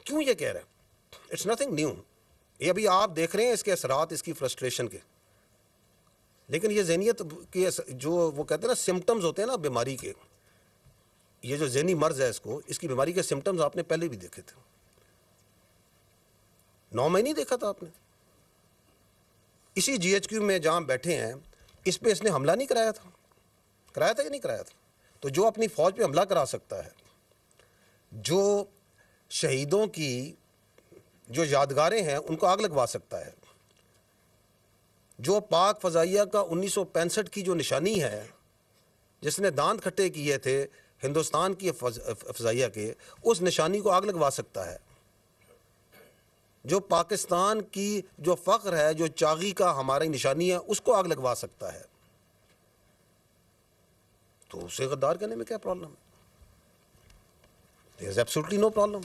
کیوں یہ کہہ رہا ہے؟ It's nothing new. یہ ابھی آپ دیکھ رہے ہیں اس کے اثرات اس کی فرسٹریشن کے. لیکن یہ ذہنیت کے جو وہ کہتے ہیں نا سمٹمز ہوتے ہیں نا بیماری کے, یہ جو ذہنی مرض ہے اس کی بیماری کے سمٹمز آپ نے پہلے بھی دیکھے تھے. 9 مہینے دیکھا تھا آپ نے. اسی جی ایچ کیو میں جہاں بیٹھے ہیں اس پہ اس نے حملہ نہیں کرایا تھا کہ نہیں کرایا تھا؟ تو جو اپنی فوج پہ حملہ کرا سکتا ہے, جو شہیدوں کی جو یادگاریں ہیں ان کو آگ لگوا سکتا ہے, جو پاک فضائیہ کا 1965 کی جو نشانی ہے جس نے دانت کھٹے کیے تھے ہندوستان کی فضائیہ کے, اس نشانی کو آگ لگوا سکتا ہے, جو پاکستان کی جو فخر ہے, جو چاغی کا ہماری نشانی ہے, اس کو آگ لگوا سکتا ہے, تو اسے غدار کہنے میں کیا پرابلم ہے؟ There is absolutely no problem.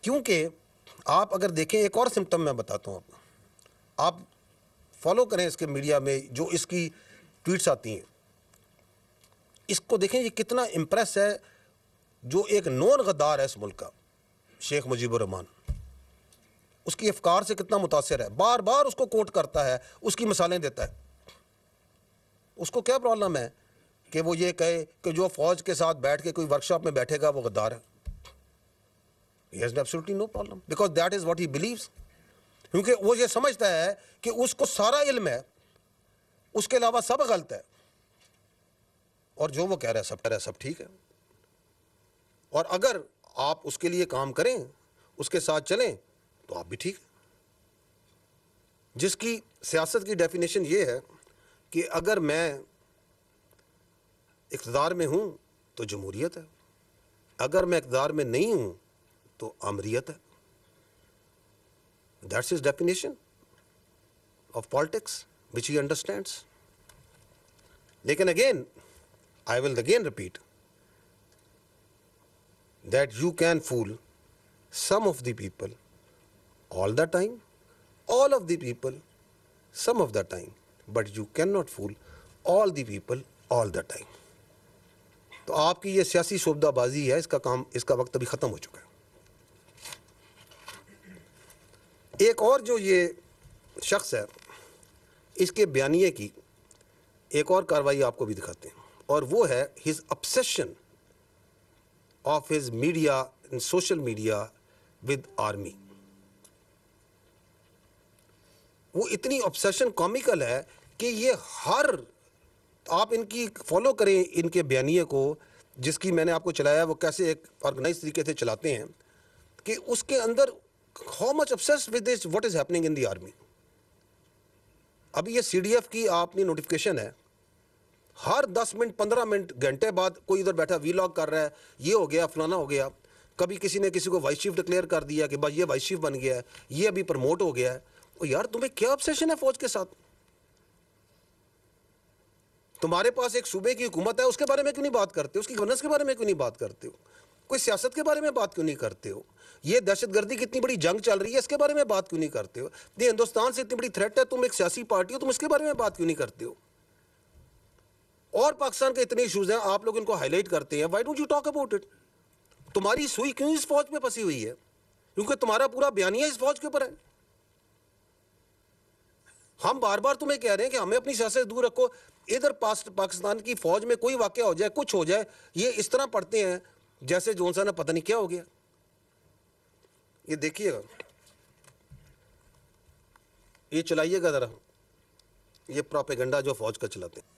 کیونکہ آپ اگر دیکھیں ایک اور سمٹم میں بتاتا ہوں آپ فالو کریں اس کے میڈیا میں جو اس کی ٹویٹس آتی ہیں, اس کو دیکھیں یہ کتنا امپریس ہے, جو ایک نون غدار ہے اس ملک کا شیخ مجیب الرحمان, اس کی افکار سے کتنا متاثر ہے, بار بار اس کو کوٹ کرتا ہے, اس کی مثالیں دیتا ہے. اس کو کیا پرابلم ہے کہ وہ یہ کہے کہ جو فوج کے ساتھ بیٹھ کے کوئی ورکشاپ میں بیٹھے گا وہ غدار ہے؟ He has absolutely no problem because that is what he believes. کیونکہ وہ یہ سمجھتا ہے کہ اس کو سارا علم ہے, اس کے علاوہ سب غلط ہے, اور جو وہ کہہ رہا ہے سب ٹھیک ہے. اور اگر آپ اس کے لیے کام کریں, اس کے ساتھ چلیں, تو آپ بھی ٹھیک ہیں. جس کی سیاست کی ڈیفینیشن یہ ہے کہ اگر میں اقتدار میں ہوں تو جمہوریت ہے, اگر میں اقتدار میں نہیں ہوں تو آمریت ہے. That's his definition of politics which he understands. لیکن again, I will again repeat that you can fool some of the people all the time, all of the people some of the time, but you cannot fool all the people all the time. تو آپ کی یہ سیاسی شعبدہ بازی ہے, اس کا کام, اس کا وقت ابھی ختم ہو چکا ہے. ایک اور جو یہ شخص ہے, اس کے بیانیے کی ایک اور کاروائی آپ کو بھی دکھاتے ہیں, اور وہ ہے his obsession of his media and social media with army. وہ اتنی obsession comical ہے کہ یہ ہر, آپ ان کی فالو کریں ان کے بیانیے کو, جس کی میں نے آپ کو چلایا وہ کیسے ایک آرگنائز طریقے سے چلاتے ہیں, کہ اس کے اندر how much obsessed with this what is happening in the army. ابھی یہ سی ڈی ایف کی آپ نے نوٹیفیکیشن ہے, ہر 10 منٹ 15 منٹ گھنٹے بعد کوئی ادھر بیٹھا وی لاگ کر رہا ہے, یہ ہو گیا فلانا ہو گیا, کبھی کسی نے کسی کو وائس چیف ڈکلیئر کر دیا کہ بھائی یہ وائس چیف بن گیا ہے, یہ ابھی پروموٹ ہو گیا ہے. اور یار تمہیں کیا obsession ہے فوج کے ساتھ؟ تمہارے پاس ایک صوبے کی حکومت ہے, اس کے بارے میں کیوں نہیں بات کرتے ہو؟ اس کی گورننس کے بارے میں کیوں نہیں بات کرتے ہو؟ کوئی سیاست کے بارے میں بات کیوں نہیں کرتے ہو؟ یہ دہشت گردی کی اتنی بڑی جنگ چل رہی ہے, اس کے بارے میں بات کیوں نہیں کرتے ہو؟ یہ ہندوستان سے اتنی بڑی تھریٹ ہے, تم ایک سیاسی پارٹی ہو, تم اس کے بارے میں بات کیوں نہیں کرتے ہو؟ اور پاکستان کے اتنے ایشوز ہیں, آپ لوگ ان کو ہائی لائٹ کرتے ہیں. Why don't you talk about it? تمہاری سوئی کیوں اس فوج پہ پھنسی ہوئی ہے؟ کیونکہ تمہارا پورا بیانیہ اس فوج کے اوپر ہے. ہم بار بار تمہیں کہہ رہے ہیں کہ ہمیں اپنی سیاست سے دور رکھو. ادھر پاکستان کی فوج میں کوئی واقعہ ہو جائے, کچھ ہو جائے, یہ اس طرح پڑھتے ہیں جیسے جون سا نا پتہ نہیں کیا ہو گیا. یہ دیکھیے گا, یہ چلائیے گا ذرا, یہ پروپیگنڈا جو فوج کا چلاتے ہیں.